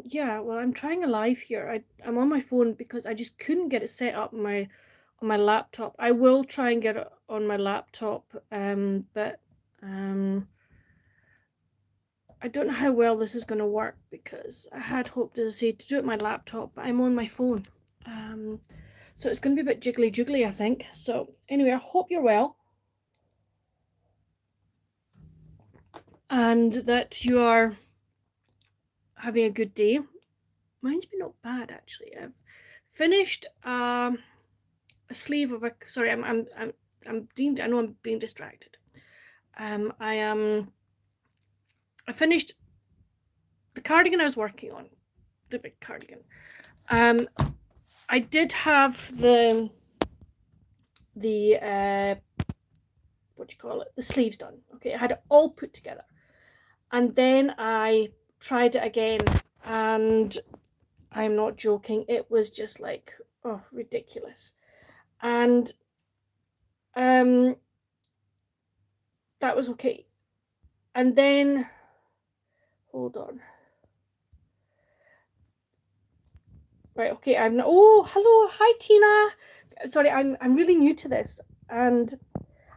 Yeah, well, I'm trying a live here. I'm on my phone because I just couldn't get it set up on my laptop. I will try and get it on my laptop, but um, I don't know how well this is going to work because I had hoped, as I say, to do it on my laptop, but I'm on my phone. Um, so it's going to be a bit jiggly jiggly, I think. So anyway, I hope you're well and that you are having a good day. Mine's been not bad actually. I've finished a sleeve of a sorry I know I'm being distracted. I I finished the cardigan I was working on, the big cardigan. um I did have the what do you call it, the sleeves done. Okay, I had it all put together, and then I tried it again, and I'm not joking, it was just like, oh, ridiculous. And um that was okay. And then hold on. Right, okay, I'm not. Oh, hello, hi Tina. Sorry, I'm really new to this. And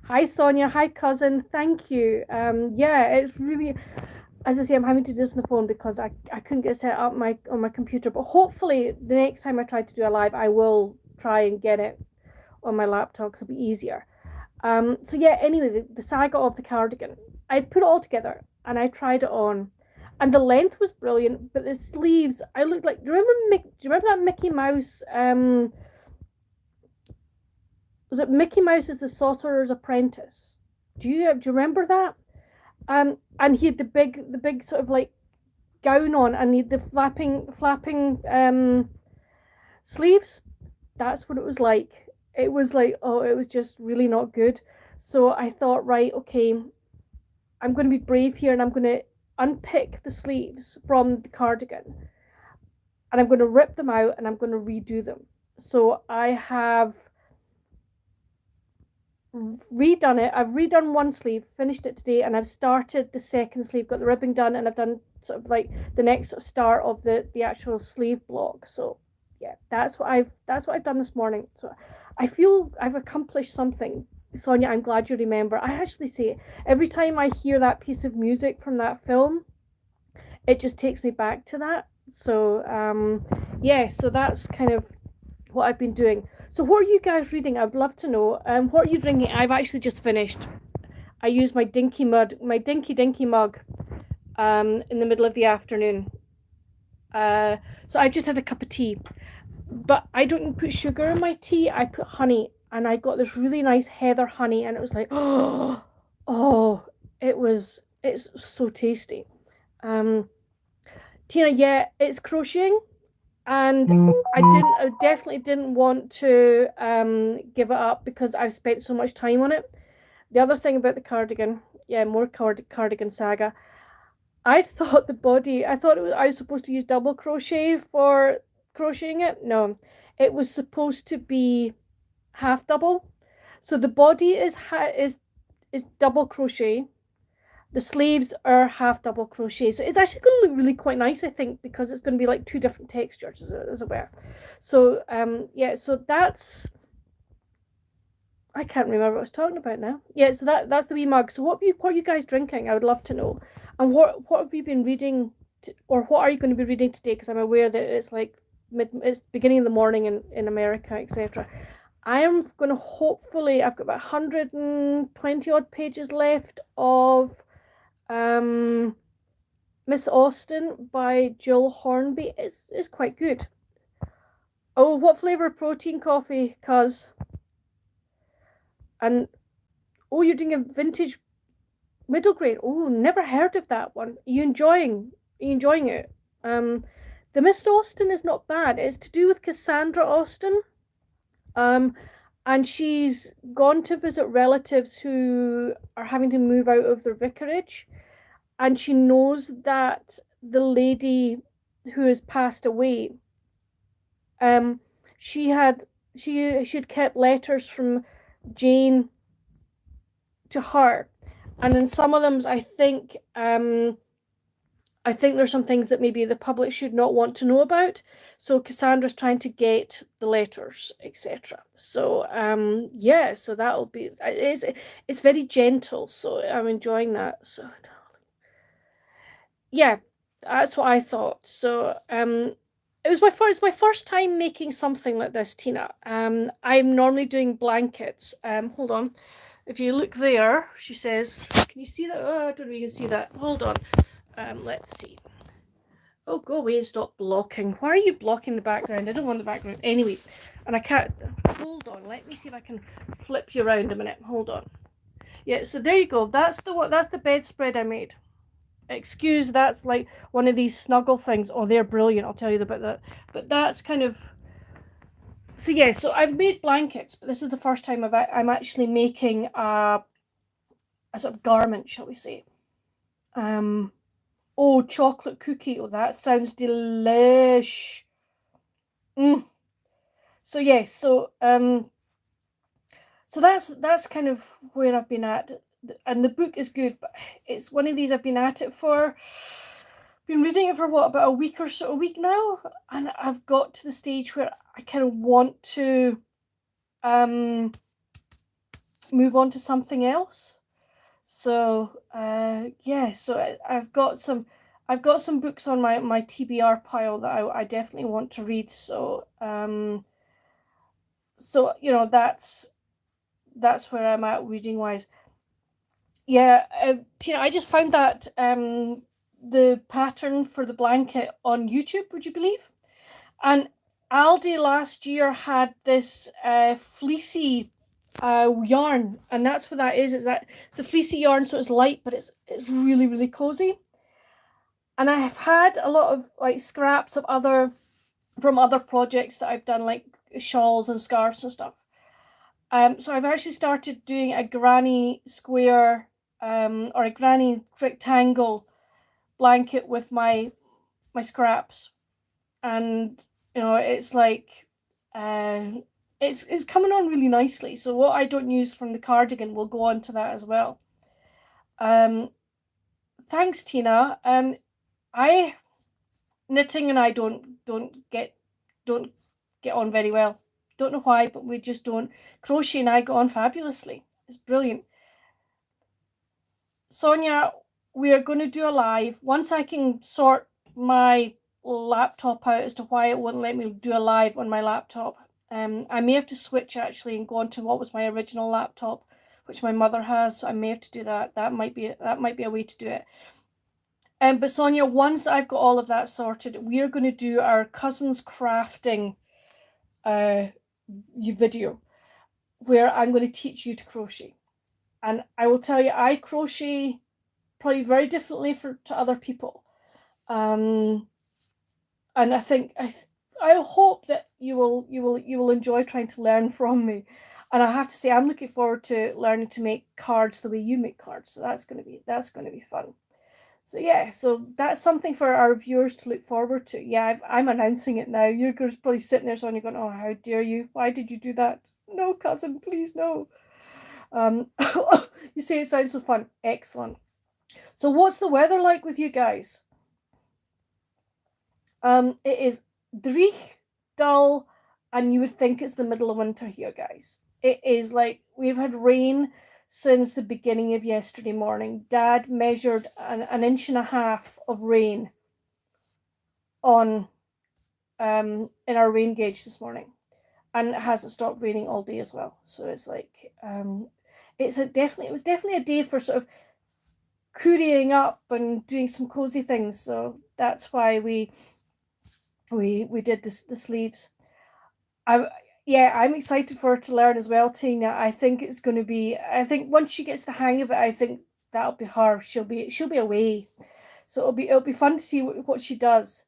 hi Sonia, hi cousin, thank you. Yeah, it's really, as I say, I'm having to do this on the phone because I couldn't get it set up on my computer. But hopefully the next time I try to do a live, I will try and get it on my laptop because it'll be easier. So yeah, anyway, the saga of the cardigan. I put it all together and I tried it on, and the length was brilliant, but the sleeves, I looked like. Do you remember that Mickey Mouse? Was it Mickey Mouse is the Sorcerer's Apprentice? Do you remember that? And he had the big sort of like gown on, and he had the flapping sleeves. That's what it was like. It was like, oh, it was just really not good. So I thought, right, okay, I'm going to be brave here and I'm going to unpick the sleeves from the cardigan and I'm going to rip them out and I'm going to redo them. So I have redone it. I've redone one sleeve, finished it today, and I've started the second sleeve, got the ribbing done, and I've done sort of like the next sort of start of the actual sleeve block. So yeah, that's what I've done this morning. So I feel I've accomplished something. Sonia, I'm glad you remember. I actually say every time I hear that piece of music from that film, it just takes me back to that. So yeah, so that's kind of what I've been doing. So what are you guys reading? I would love to know. What are you drinking? I've actually just finished. I used my dinky mug, in the middle of the afternoon. So I just had a cup of tea, but I don't put sugar in my tea. I put honey, and I got this really nice heather honey, and it was like, oh, it's so tasty. Um, Tina, yeah, it's crocheting, and I definitely didn't want to give it up because I've spent so much time on it. The other thing about the cardigan, yeah, more cardigan saga. I thought I was supposed to use double crochet for crocheting it. No, it was supposed to be half double. So the body is double crochet. The sleeves are half double crochet. So it's actually going to look really quite nice, I think, because it's going to be like two different textures, as it were. So yeah, so that's, I can't remember what I was talking about now. Yeah, so that's the wee mug. So what are you guys drinking? I would love to know. And what have you been reading, or what are you going to be reading today? Because I'm aware that it's like it's beginning of the morning in America, etc. I am going to hopefully, I've got about 120 odd pages left of um Miss Austen by Jill Hornby. It's quite good. Oh, what flavor protein coffee? Cuz and oh, you're doing a vintage middle grade. Oh, never heard of that one. Are you enjoying it? Um, the Miss Austen is not bad. It's to do with Cassandra Austen. Um, and she's gone to visit relatives who are having to move out of their vicarage, and she knows that the lady who has passed away, um, she had she had kept letters from Jane to her, and in some of them, I think I think there's some things that maybe the public should not want to know about. So Cassandra's trying to get the letters, etc. So yeah, so that'll be it's very gentle, so I'm enjoying that. So yeah, that's what I thought. So it's my first time making something like this, Tina. I'm normally doing blankets. Hold on. If you look there, she says, can you see that? Oh, I don't know if you can see that. Hold on. Let's see. Oh, go away and stop blocking. Why are you blocking the background? I don't want the background. Anyway, and I can't. Hold on. Let me see if I can flip you around a minute. Hold on. Yeah, so there you go. That's the bedspread I made. Excuse, that's like one of these snuggle things. Oh, they're brilliant. I'll tell you about that. But that's kind of. So yeah, so I've made blankets, but this is the first time I'm actually making a sort of garment, shall we say? Oh, chocolate cookie. Oh, that sounds delish. So yes, so that's kind of where I've been at, and the book is good, but it's one of these I've been at it for. Been reading it for what, about a week now, and I've got to the stage where I kind of want to move on to something else. So yeah, so I've got some books on my TBR pile that I definitely want to read. So so that's where I'm at reading wise. Yeah, Tina, I just found that the pattern for the blanket on YouTube, would you believe? And Aldi last year had this fleecy yarn, and that's what that is. Is that it's a fleecy yarn, so it's light, but it's really really cozy. And I have had a lot of like scraps of other from other projects that I've done, like shawls and scarves and stuff. So I've actually started doing a granny square or a granny rectangle blanket with my scraps, and it's like it's coming on really nicely. So what I don't use from the cardigan will go on to that as well. Thanks, Tina. I knitting and I don't get on very well. Don't know why, but we just don't. Crochet and I got on fabulously. It's brilliant. Sonia, we are going to do a live once I can sort my laptop out as to why it wouldn't let me do a live on my laptop. I may have to switch actually and go on to what was my original laptop, which my mother has. So I may have to do that. That might be a way to do it. But Sonia, once I've got all of that sorted, we are going to do our cousins crafting video where I'm going to teach you to crochet. And I will tell you, I crochet probably very differently to other people. And I think I hope that you will enjoy trying to learn from me. And I have to say, I'm looking forward to learning to make cards the way you make cards. So that's going to be fun. So yeah, so that's something for our viewers to look forward to. Yeah, I'm announcing it now. You're probably sitting there, Sonia, going, "Oh, how dare you? Why did you do that? No, cousin, please no." You say it sounds so fun. Excellent. So what's the weather like with you guys? It is dreich, dull, and you would think it's the middle of winter here, guys. It is like we've had rain since the beginning of yesterday morning. Dad measured an inch and a half of rain on in our rain gauge this morning, and it hasn't stopped raining all day as well. So it's like it was definitely a day for sort of currying up and doing some cozy things. So that's why we did this the sleeves. I'm excited for her to learn as well, Tina. I think it's going to be. I think once she gets the hang of it, I think that'll be her. She'll be away, so it'll be fun to see what she does.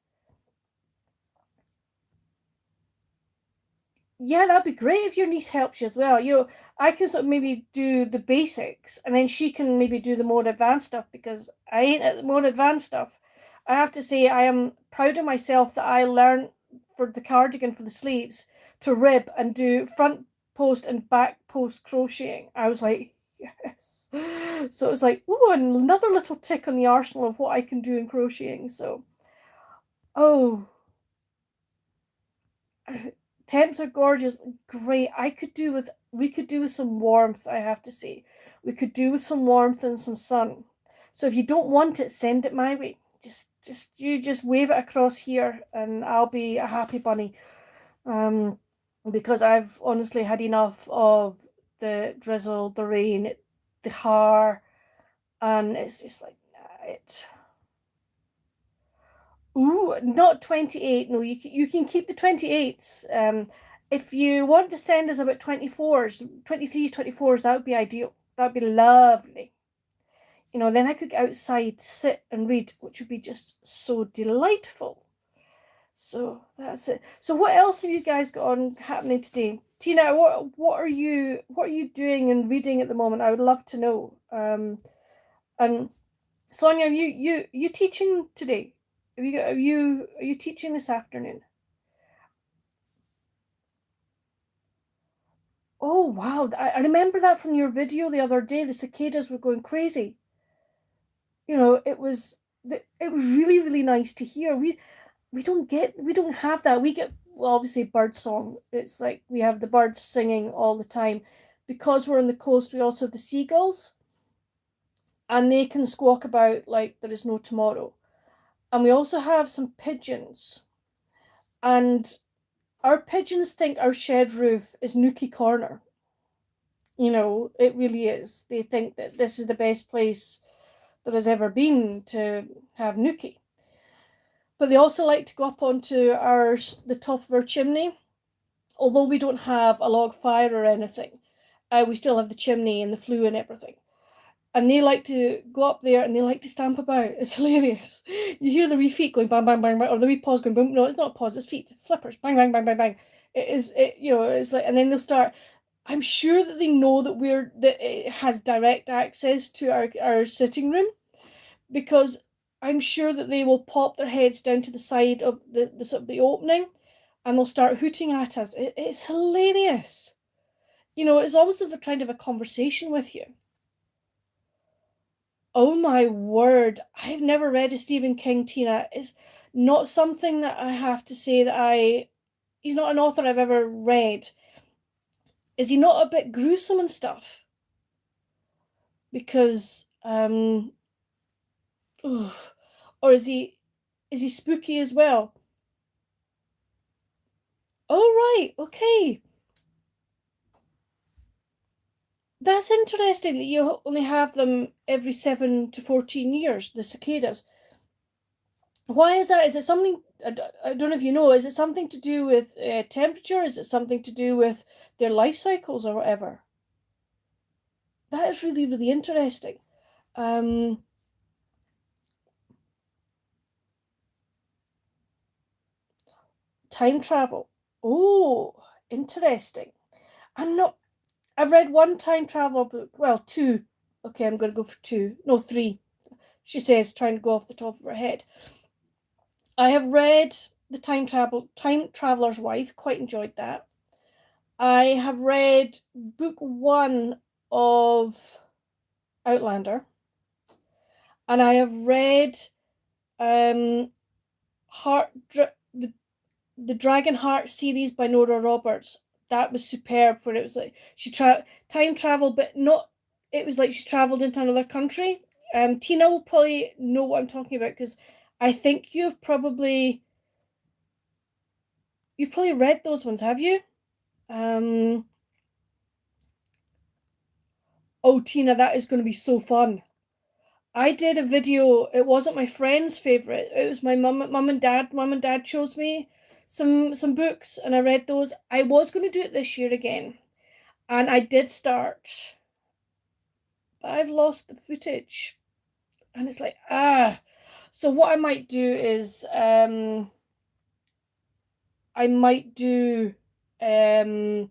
Yeah, that'd be great if your niece helps you as well. I can sort of maybe do the basics, and then she can maybe do the more advanced stuff because I ain't at the more advanced stuff. I have to say I am proud of myself that I learned for the cardigan for the sleeves to rib and do front post and back post crocheting. I was like, Yes. So it's like, oh, another little tick on the arsenal of what I can do in crocheting. So, oh, temps are gorgeous, great. We could do with some warmth, I have to say. We could do with some warmth and some sun. So if you don't want it, send it my way. Just wave it across here, and I'll be a happy bunny. Because I've honestly had enough of the drizzle, the rain, the har, and it's just like it. Ooh, not 28. No, you can keep the 28s. If you want to send us about 24s, 23s, 24s, that would be ideal. That would be lovely. Then I could get outside, sit and read, which would be just so delightful. So that's it. So what else have you guys got on happening today? Tina, what are you doing and reading at the moment? I would love to know. And Sonia, you teaching today? Are you teaching this afternoon? Oh wow, I remember that from your video the other day. The cicadas were going crazy. It was really, really nice to hear. We don't have that. We get, well, obviously bird song. It's like we have the birds singing all the time. Because we're on the coast, we also have the seagulls, and they can squawk about like there is no tomorrow. And we also have some pigeons, and our pigeons think our shed roof is Nookie Corner. It really is. They think that this is the best place that has ever been to have Nookie. But they also like to go up onto the top of our chimney. Although we don't have a log fire or anything, we still have the chimney and the flue and everything. And they like to go up there and they like to stamp about. It's hilarious. You hear the wee feet going bang, bang, bang, bang, or the wee paws going boom. No, it's not paws, it's feet, flippers, bang, bang, bang, bang, bang. It's like, and then they'll start. I'm sure that they know that it has direct access to our sitting room, because I'm sure that they will pop their heads down to the side of the sort of the opening, and they'll start hooting at us. It's hilarious. It's almost as if they're trying to have a conversation with you. Oh my word. I've never read a Stephen King, Tina. It's not something that I have to say he's not an author I've ever read. Is he not a bit gruesome and stuff? Because, or is he spooky as well? Oh, right, okay. That's interesting that you only have them every 7 to 14 years, the cicadas. Why is that? Is it something, I don't know if you know, is it something to do with temperature? Is it something to do with their life cycles or whatever? That is really, really interesting. Time travel. Oh, interesting. I'm not, I've read one time travel book, well, two. Okay, I'm going to go for two. No, three. She says, trying to go off the top of her head. I have read the Time Traveler's Wife, quite enjoyed that. I have read book one of Outlander, and I have read Heart the Dragon Heart series by Nora Roberts. That was superb. Where it was like time travel, but not. It was like she traveled into another country. Tina will probably know what I'm talking about, because I think you've probably read those ones, have you? Oh, Tina, that is going to be so fun. I did a video. It wasn't my friend's favorite. It was my mum and dad. Mum and dad chose me some books, and I read those. I was going to do it this year again, and I did start, but I've lost the footage, and it's like So what I might do is I might do get them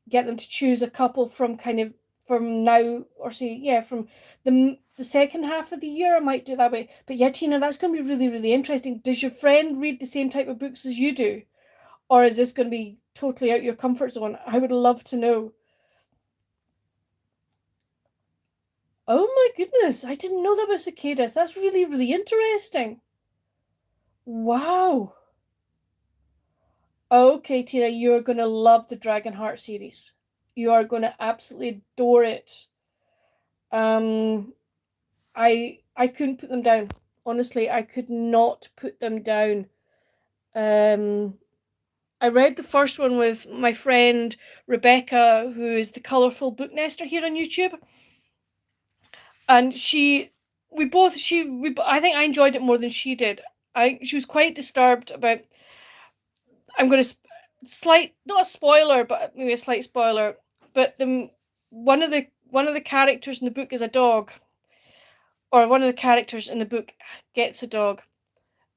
to choose a couple from kind of from now, or say, yeah, from the second half of the year. I might do that way. But yeah, Tina, that's going to be really, really interesting. Does your friend read the same type of books as you do, or is this going to be totally out your comfort zone? I would love to know. Oh my goodness, I didn't know that about cicadas. That's really, really interesting. Wow. Okay, Tina, you're gonna love the Dragonheart series. You are gonna absolutely adore it. Um, I couldn't put them down. Honestly, I could not put them down. Um, I read the first one with my friend Rebecca, who is the Colourful Book Nester here on YouTube, and I think I enjoyed it more than she did. She was quite disturbed about. I'm going to slight, not a spoiler, but maybe a slight spoiler. But one of the characters in the book is a dog, or one of the characters in the book gets a dog,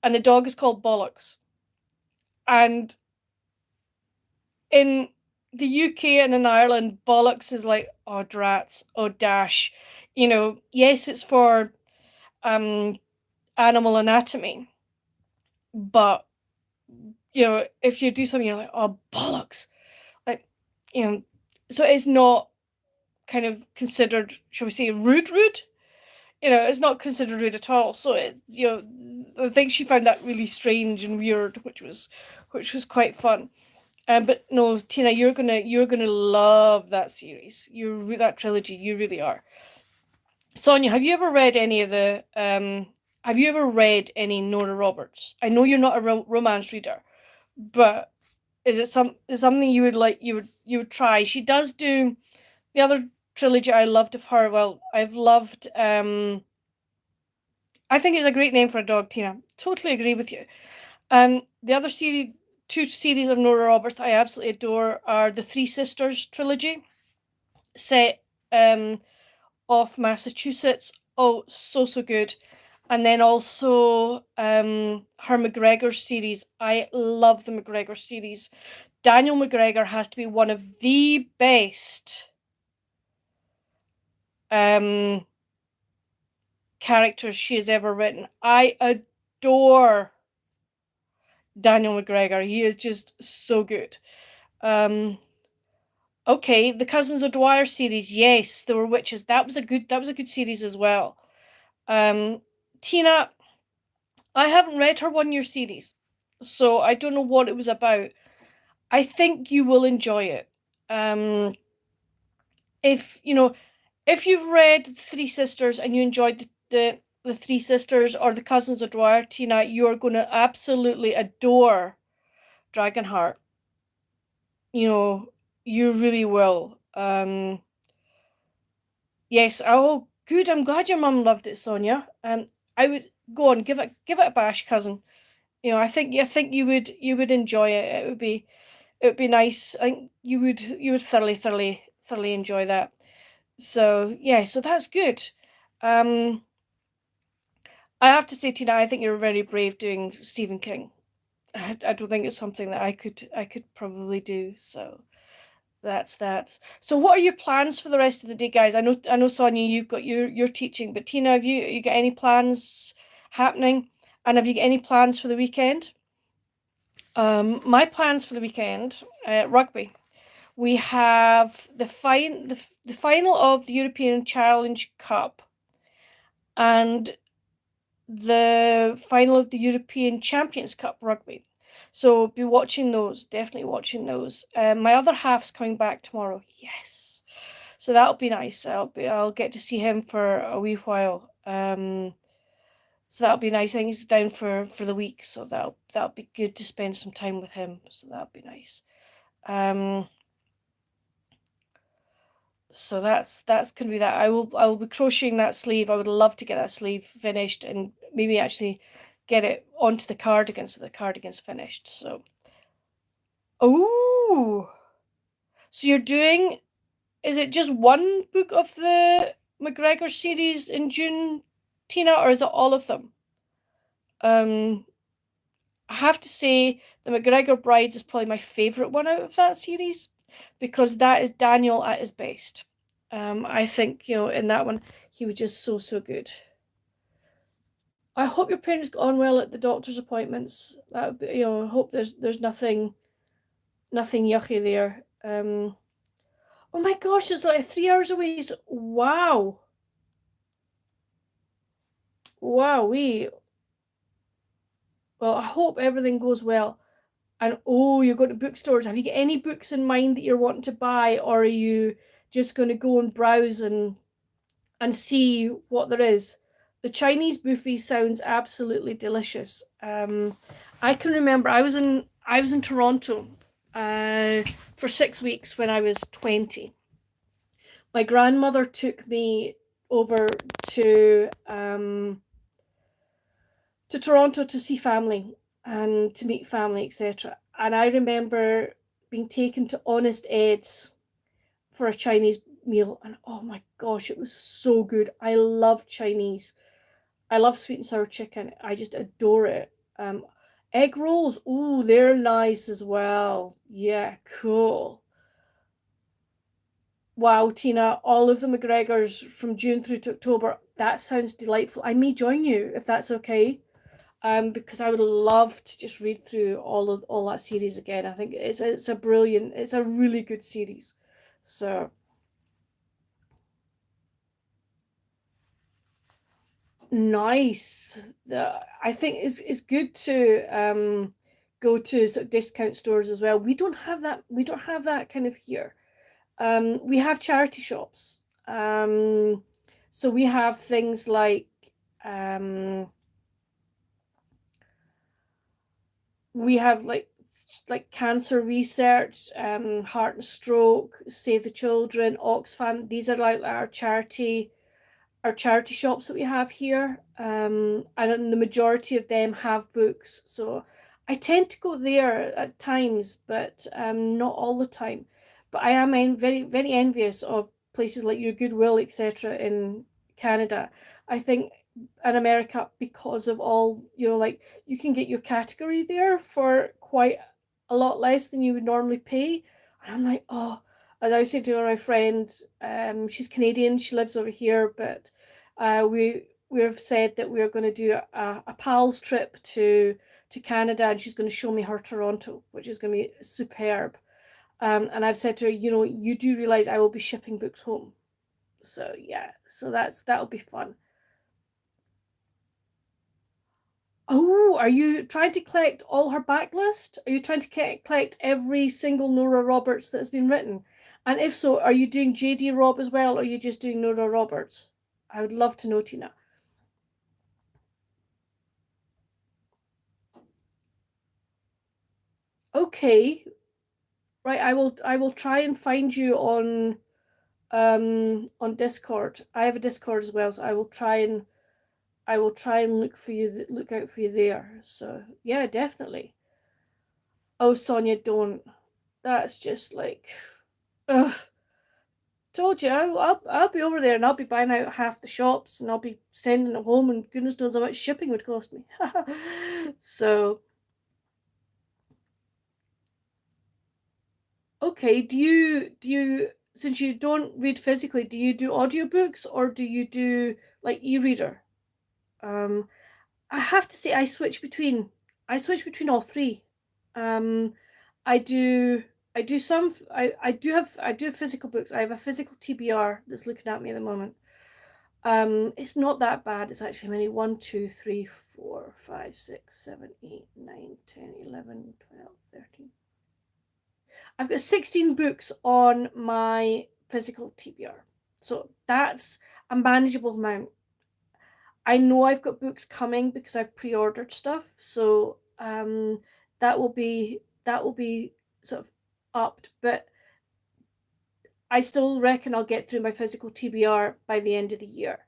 and the dog is called Bollocks. And in the UK and in Ireland, Bollocks is like, oh drats, oh dash. Yes, it's for um animal anatomy, but if you do something, you're like, oh bollocks, like, you know, so it's not kind of considered, shall we say, rude. It's not considered rude at all. So I think she found that really strange and weird, which was quite fun. But no, Tina, you're gonna love that series. That trilogy. You really are. Sonia, have you ever read any of the Have you ever read any Nora Roberts? I know you're not a romance reader, but is something you would like, you would try? She does do the other trilogy I loved of her. Well, I've loved I think it's a great name for a dog, Tina. Totally agree with you. The other two series of Nora Roberts that I absolutely adore are the Three Sisters trilogy, set off Massachusetts. Oh, so so good. And then also her McGregor series. I love the McGregor series. Daniel McGregor has to be one of the best characters she has ever written. I adore Daniel McGregor. He is just so good. Okay, the Cousins O'Dwyer series. Yes, there were witches. That was a good series as well. Tina, I haven't read her one-year series, so I don't know what it was about. I think you will enjoy it. Um, if you've read Three Sisters and you enjoyed the Three Sisters or the Cousins O'Dwyer, Tina, you're going to absolutely adore Dragonheart. You really will. Yes. Oh, good. I'm glad your mum loved it, Sonia. I would go on, give it a bash, cousin. I think you would enjoy it. It would be nice. I think you would thoroughly enjoy that. So yeah, so that's good. Um, I have to say, Tina, I think you're very brave doing Stephen King. I don't think it's something that I could probably do. So that's that. So what are your plans for the rest of the day, guys? I know Sonia, you've got your teaching, but Tina, have you got any plans happening? And have you got any plans for the weekend? My plans for the weekend, rugby. We have the final of the European Challenge Cup and the final of the European Champions Cup rugby. So be watching those, definitely watching those. My other half's coming back tomorrow. Yes. So that'll be nice. I'll get to see him for a wee while. So that'll be nice. I think he's down for the week, so that'll be good to spend some time with him. So that'll be nice. So that's gonna be that. I will be crocheting that sleeve. I would love to get that sleeve finished and maybe actually get it onto the cardigan so the cardigan's finished. So oh, so you're doing, is it just one book of the McGregor series in June, Tina, or is it all of them? I have to say the McGregor Brides is probably my favorite one out of that series because that is Daniel at his best. I think in that one he was just so so good. I hope your parents got on well at the doctor's appointments. That would be, I hope there's nothing yucky there. Oh my gosh, it's like 3 hours away. Wow. Wowee. Well, I hope everything goes well. And oh, you're going to bookstores. Have you got any books in mind that you're wanting to buy, or are you just going to go and browse and see what there is? The Chinese buffet sounds absolutely delicious. I can remember I was in Toronto for 6 weeks when I was 20. My grandmother took me over to Toronto to see family and to meet family, etc. And I remember being taken to Honest Ed's for a Chinese meal, and oh my gosh, it was so good. I love Chinese. I love sweet and sour chicken. I just adore it. Egg rolls, ooh, they're nice as well. Yeah, cool. Wow, Tina, all of the McGregors from June through to October. That sounds delightful. I may join you if that's okay. Because I would love to just read through all that series again. I think it's a brilliant, it's a really good series. So nice. I think it's good to go to sort of discount stores as well. We don't have that. We don't have that kind of here. We have charity shops. So we have things like um we have like cancer research, heart and stroke, Save the Children, Oxfam. These are like our charity shops that we have here. And the majority of them have books. So I tend to go there at times, but not all the time. But I am very, very envious of places like your Goodwill, etc. in Canada. I think in America, because of all, like you can get your category there for quite a lot less than you would normally pay. And I'm like, oh, as I was saying to my friend, she's Canadian, she lives over here, but we've said that we're going to do a pals trip to Canada, and she's going to show me her Toronto, which is going to be superb. And I've said to her, you do realize I will be shipping books home. So yeah, so that'll be fun. Oh, are you trying to collect all her backlist? Are you trying to collect every single Nora Roberts that has been written? And if so, are you doing JD Robb as well, or are you just doing Nora Roberts? I would love to know, Tina. Okay, right. I will try and find you on Discord. I have a Discord as well, so I will try and look out for you there. So yeah, definitely. Oh, Sonia, don't. That's just like, ugh. Told you, I'll be over there and I'll be buying out half the shops and I'll be sending it home, and goodness knows how much shipping would cost me. So okay, do you since you don't read physically, do you do audiobooks or do you do like e-reader? Um, I have to say I switch between all three. Um, I do I do some I do have physical books. I have a physical TBR that's looking at me at the moment. It's not that bad. It's actually many 1, 2, 3, 4, 5, 6, 7, 8, 9, 10, 11, 12, 13. I've got 16 books on my physical TBR. So that's a manageable amount. I know I've got books coming because I've pre-ordered stuff. So that will be sort of upped, but I still reckon I'll get through my physical TBR by the end of the year.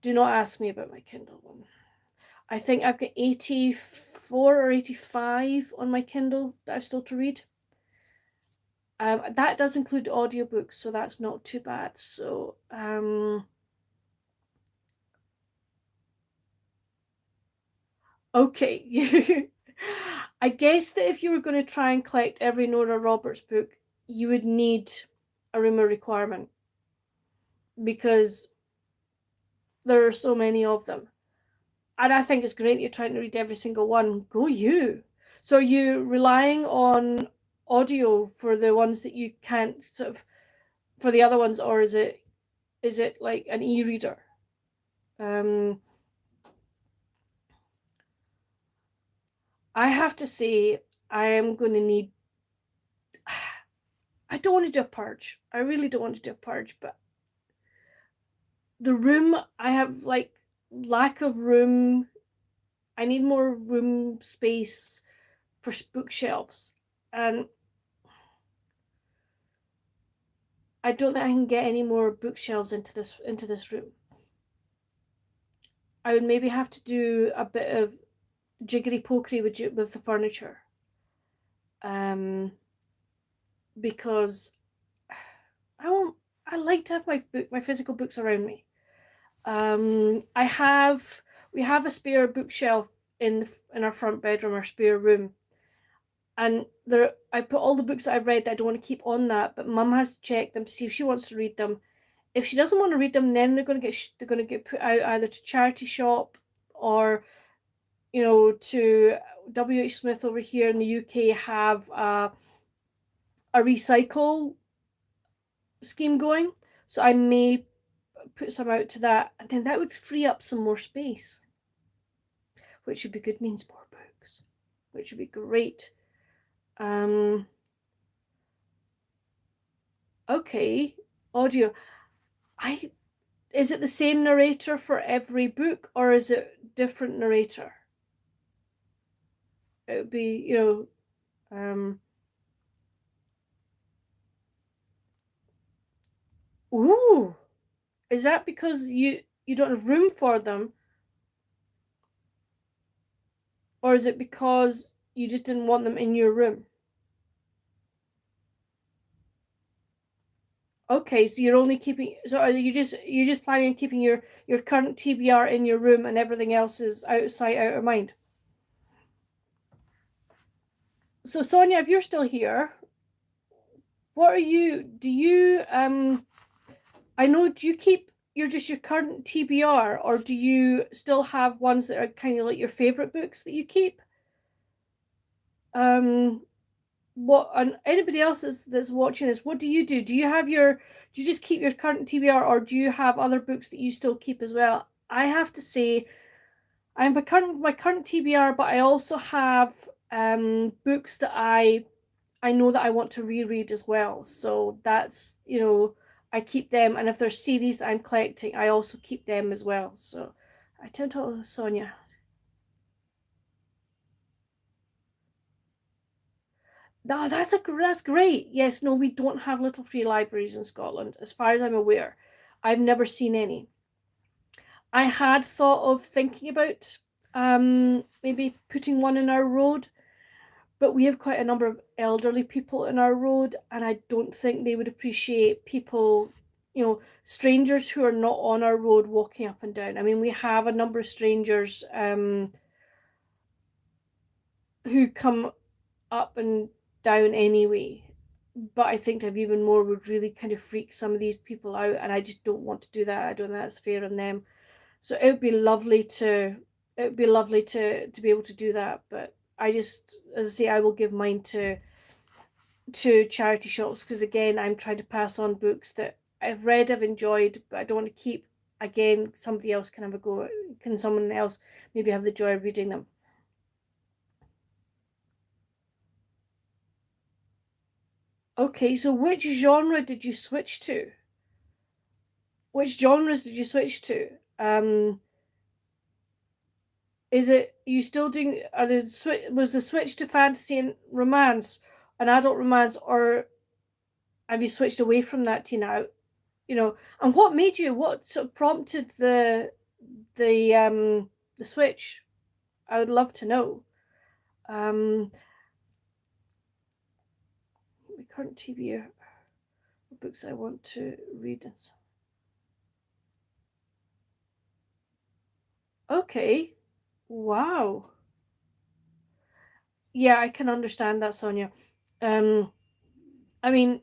Do not ask me about my Kindle one. I think I've got 84 or 85 on my Kindle that I've still to read. That does include audiobooks, so that's not too bad. So, okay. I guess that if you were going to try and collect every Nora Roberts book, you would need a room of requirement because there are so many of them. And I think it's great you're trying to read every single one. Go you. So are you relying on audio for the ones that you can't sort of for the other ones, or is it like an e-reader? Um I have to say, I am going to need. I don't want to do a purge. I really don't want to do a purge, but the room, I have like lack of room. I need more room space for bookshelves, and I don't think I can get any more bookshelves into this room. I would maybe have to do a bit of jiggery pokery with the furniture, because I like to have my physical books around me. We have a spare bookshelf in our front bedroom, our spare room, and there I put all the books that I've read that I don't want to keep on that, but Mum has to check them to see if she wants to read them. If she doesn't want to read them, then they're going to get put out either to charity shop or to WH Smith over here in the UK have a recycle scheme going. So I may put some out to that, and then that would free up some more space, which would be good, means more books, which would be great. Okay, audio. Is it the same narrator for every book, or is it different narrator? It would be, ooh, is that because you don't have room for them, or is it because you just didn't want them in your room? Okay, so you're only keeping. So are you just planning on keeping your current TBR in your room and everything else is out of sight, out of mind? So Sonia, if you're still here, what are you? Do you I know. Do you keep your current TBR, or do you still have ones that are kind of like your favorite books that you keep? What, and anybody else that's watching this, what do you do? Do you just keep your current TBR, or do you have other books that you still keep as well? I have to say, I'm my current TBR, but I also have books that I know that I want to reread as well. So that's, I keep them, and if there's series that I'm collecting, I also keep them as well. So I tend to, Sonia. No, that's great. Yes, no, we don't have little free libraries in Scotland, as far as I'm aware. I've never seen any. I had thought of thinking about maybe putting one in our road, but we have quite a number of elderly people in our road, and I don't think they would appreciate people, strangers who are not on our road walking up and down. I mean, we have a number of strangers who come up and down anyway, but I think to have even more would really kind of freak some of these people out, and I just don't want to do that. I don't think that's fair on them. So it would be lovely to be able to do that, but I just, as I say, I will give mine to charity shops, because again, I'm trying to pass on books that I've read, I've enjoyed, but I don't want to keep. Again, somebody else can have a go. Can someone else maybe have the joy of reading them? Okay, so which genre did you switch to? Which genres did you switch to? Is it, you still doing, was the switch to fantasy and romance, an adult romance, or have you switched away from that to now? And what sort of prompted the switch? I would love to know. My current TV books I want to read. Okay. Wow. Yeah, I can understand that, Sonia. I mean,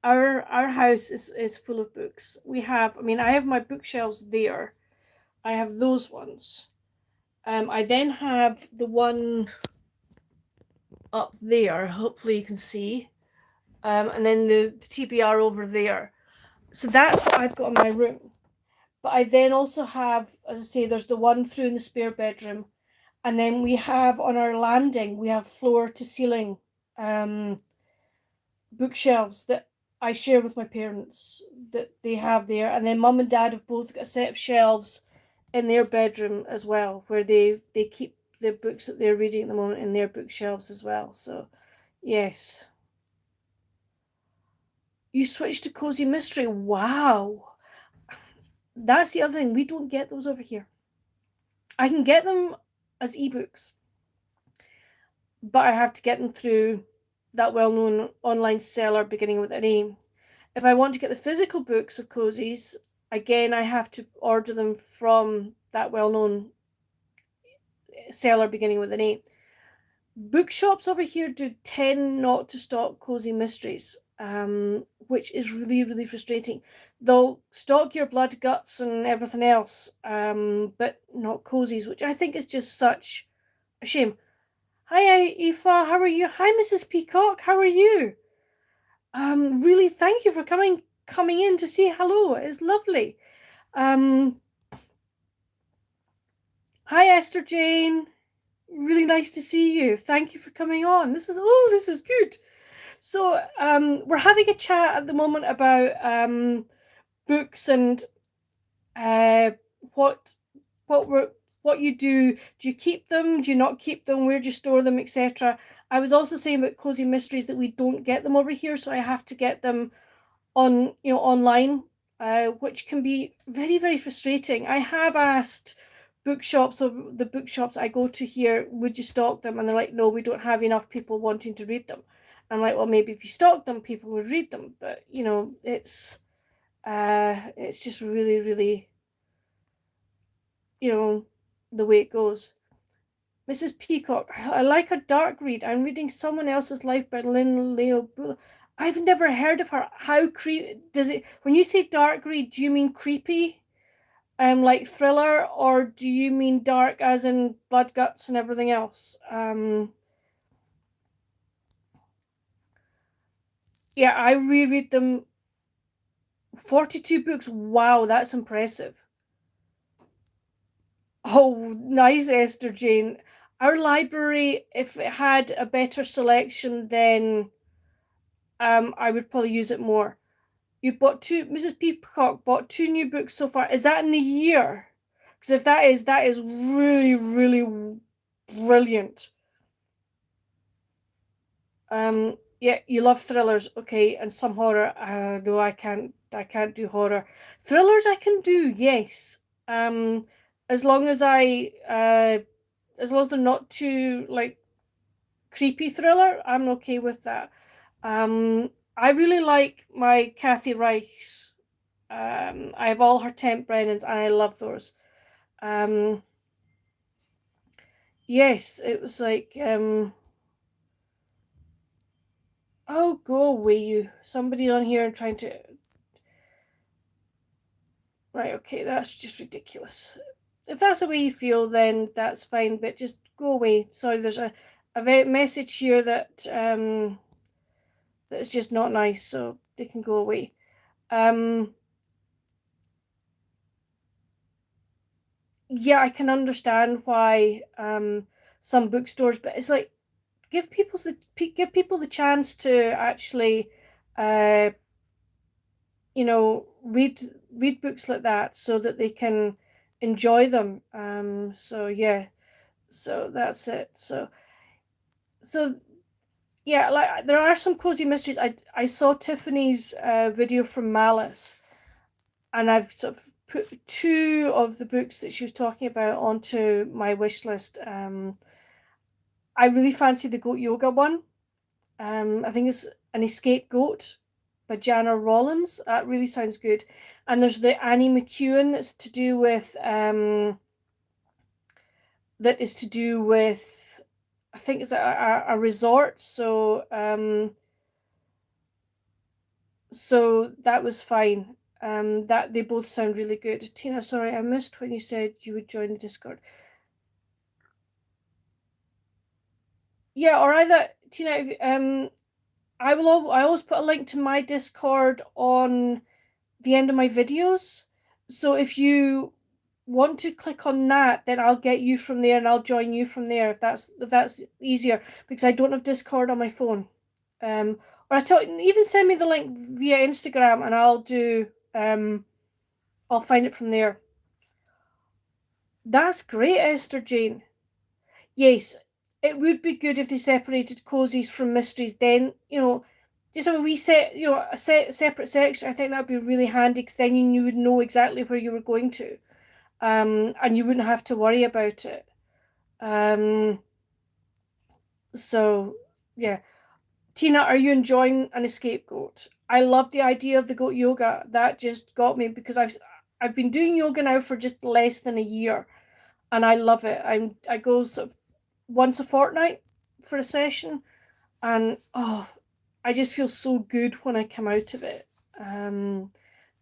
our house is full of books. I have my bookshelves there. I have those ones. I then have the one up there. Hopefully you can see. And then the TBR over there. So that's what I've got in my room. But I then also have, as I say, there's the one through in the spare bedroom, And then we have on our landing, we have floor to ceiling bookshelves that I share with my parents that they have there. And then mum and dad have both got a set of shelves in their bedroom as well, where they keep the books that they're reading at the moment in their bookshelves as well. So yes. You switched to Cozy Mystery. Wow. That's the other thing. We don't get those over here. I can get them as ebooks, but I have to get them through that well-known online seller beginning with an A. If I want to get the physical books of Cozies, again, I have to order them from that well-known seller beginning with an A. Bookshops over here do tend not to stock Cozy Mysteries, which is really, really frustrating. They'll stock your blood, guts, and everything else, but not Cozies, which I think is just such a shame. Hi, Aoife, how are you? Hi, Mrs. Peacock, how are you? Really, thank you for coming in to say hello. It's lovely. Hi, Esther Jane. Really nice to see you. Thank you for coming on. This is good. So we're having a chat at the moment about books and what you do. Do you keep them? Do you not keep them? Where do you store them, etc.? I was also saying about Cozy Mysteries that we don't get them over here, so I have to get them on online, which can be very, very frustrating. I have asked bookshops of the bookshops I go to here, would you stock them? And they're like, no, we don't have enough people wanting to read them. I'm like, well, maybe if you stock them, people would read them. But it's just really, really, the way it goes. Mrs. Peacock, I like a dark read. I'm reading Someone Else's Life by Lynn Leo. I've never heard of her. How creepy does it? When you say dark read, do you mean creepy, like thriller, or do you mean dark as in blood, guts, and everything else? Yeah, I reread them. 42 books. Wow, that's impressive. Oh, nice, Esther Jane. Our library, if it had a better selection, then I would probably use it more. You bought Mrs. Peacock bought 2 new books so far. Is that in the year? Because if that is really, really brilliant. Yeah, you love thrillers, okay, and some horror. No, I can't do horror. Thrillers I can do, yes. As long as as long as they're not too like creepy thriller, I'm okay with that. I really like my Kathy Reichs. I have all her Temp Brennans, and I love those. Yes, it was like oh, go away, you. Somebody on here trying to. Right, okay, that's just ridiculous. If that's the way you feel, then that's fine, but just go away. Sorry, there's a message here that that's just not nice, so they can go away. Yeah, I can understand why some bookstores, but it's like give people the chance to actually read books like that so that they can enjoy them. So yeah, so that's it. So yeah, like there are some cozy mysteries. I saw Tiffany's video from Malice, and I've sort of put 2 of the books that she was talking about onto my wish list. I really fancy the goat yoga one. I think it's An Escape Goat by Jana Rollins. That really sounds good. And there's the Annie McEwen that's to do with I think it's a resort. So so that was fine. That they both sound really good. Tina, sorry, I missed when you said you would join the Discord. Yeah, or either Tina, I always put a link to my Discord on the end of my videos. So if you want to click on that, then I'll get you from there and I'll join you from there if that's easier, because I don't have Discord on my phone. Or even send me the link via Instagram and I'll find it from there. That's great, Esther Jane. Yes, it would be good if they separated cozies from mysteries. Then, just a wee separate section. I think that would be really handy, because then you would know exactly where you were going to, and you wouldn't have to worry about it. So yeah, Tina, are you enjoying an escape goat? I love the idea of the goat yoga. That just got me, because I've been doing yoga now for just less than a year, and I love it. I go sort of once a fortnight for a session, and I just feel so good when I come out of it.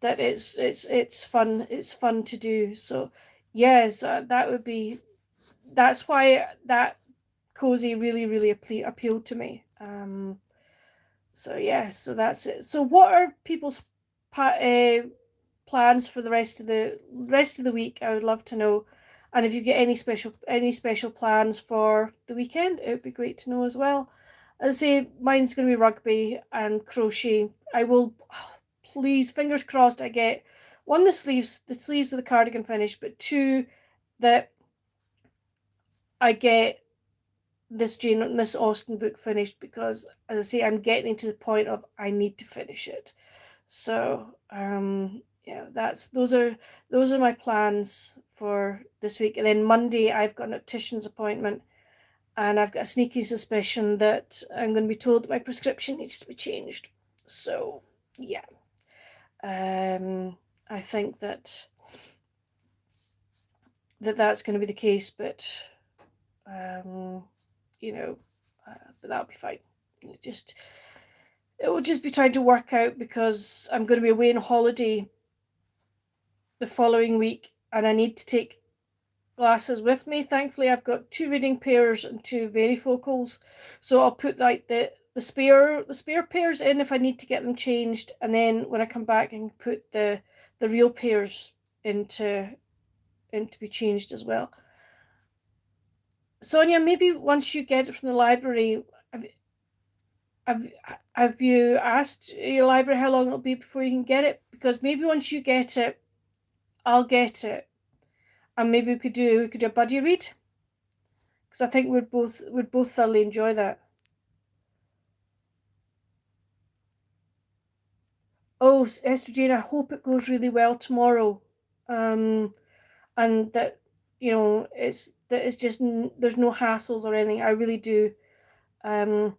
That it's fun. It's fun to do. So yes, that's why that cozy really really appealed to me. So yeah, so that's it. So what are people's plans for the rest of the week? I would love to know. And if you get any special plans for the weekend, it would be great to know as well. As I say, mine's going to be rugby and crochet. I will, please, fingers crossed, I get one, the sleeves of the cardigan finished, but two, that I get this Miss Austen book finished, because, as I say, I'm getting to the point of I need to finish it. So yeah, those are my plans for this week. And then Monday I've got an optician's appointment, and I've got a sneaky suspicion that I'm going to be told that my prescription needs to be changed. So yeah, I think that's going to be the case, but but that'll be fine. It will just be trying to work out, because I'm going to be away on holiday the following week, and I need to take glasses with me. Thankfully, I've got 2 reading pairs and 2 varifocals, so I'll put like the spare pairs in if I need to get them changed, and then when I come back, I can put the real pairs into be changed as well. Sonia, maybe once you get it from the library, have you asked your library how long it'll be before you can get it? Because maybe once you get it, I'll get it, and maybe we could do a buddy read, because I think we'd both thoroughly enjoy that. Oh, Esther Jane, I hope it goes really well tomorrow, and that it's just there's no hassles or anything. I really do. Oh,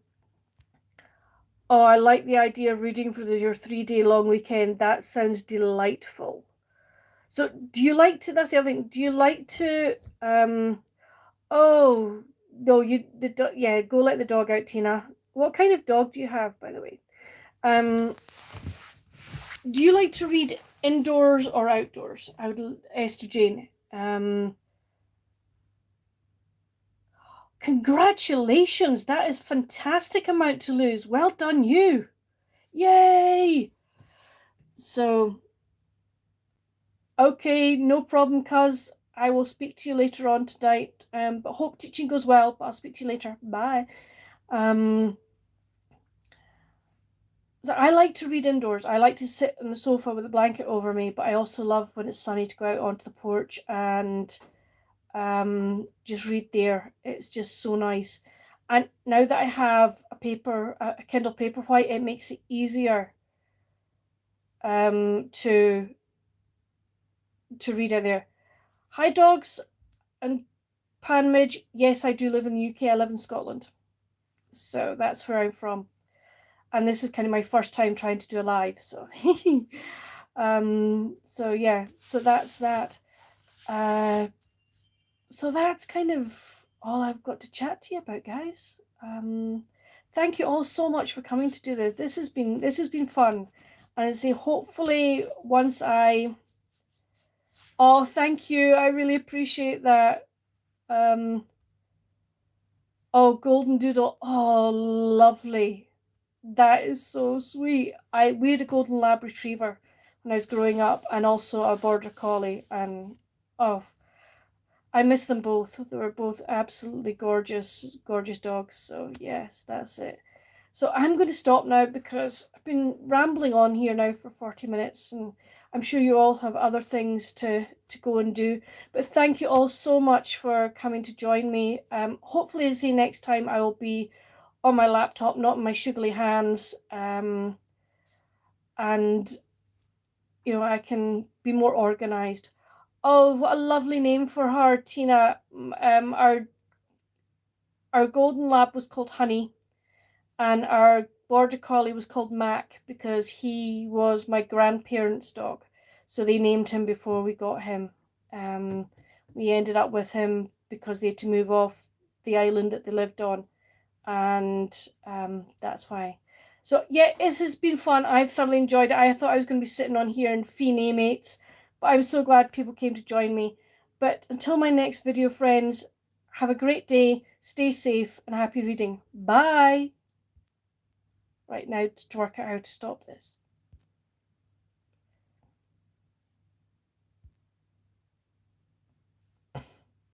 I like the idea of reading for your 3-day long weekend. That sounds delightful. So, do you like to? That's the other thing. Do you like to? Oh no, yeah. Go let the dog out, Tina. What kind of dog do you have, by the way? Do you like to read indoors or outdoors? Esther Jane. Congratulations! That is fantastic amount to lose. Well done, you. Yay! So, okay, no problem, cuz. I will speak to you later on tonight. But hope teaching goes well. But I'll speak to you later. Bye. So I like to read indoors. I like to sit on the sofa with a blanket over me, but I also love when it's sunny to go out onto the porch and just read there. It's just so nice. And now that I have a Kindle Paperwhite, it makes it easier to read out there. Hi, dogs and Pan Midge. Yes, I do live in the UK. I live in Scotland, so that's where I'm from. And this is kind of my first time trying to do a live, so so yeah, so that's that. So that's kind of all I've got to chat to you about, guys. Thank you all so much for coming to do this. This has been fun, and I say hopefully once I. Oh, thank you. I really appreciate that. Oh, Golden Doodle. Oh, lovely. That is so sweet. We had a golden lab retriever when I was growing up, and also a border collie, and Oh, I miss them both. They were both absolutely gorgeous, gorgeous dogs. So yes, that's it. So I'm going to stop now because I've been rambling on here now for 40 minutes, and I'm sure you all have other things to go and do. But thank you all so much for coming to join me. Hopefully, as the next time I will be on my laptop, not in my sugary hands, and I can be more organized. Oh, what a lovely name for her, Tina. Our golden lab was called Honey, and our border collie was called Mac because he was my grandparents' dog. So they named him before we got him. We ended up with him because they had to move off the island that they lived on, and that's why. So yeah, this has been fun. I've thoroughly enjoyed it. I thought I was going to be sitting on here and fee mates, but I'm so glad people came to join me. But until my next video, friends, have a great day, stay safe, and happy reading. Bye. Right now to work out how to stop this.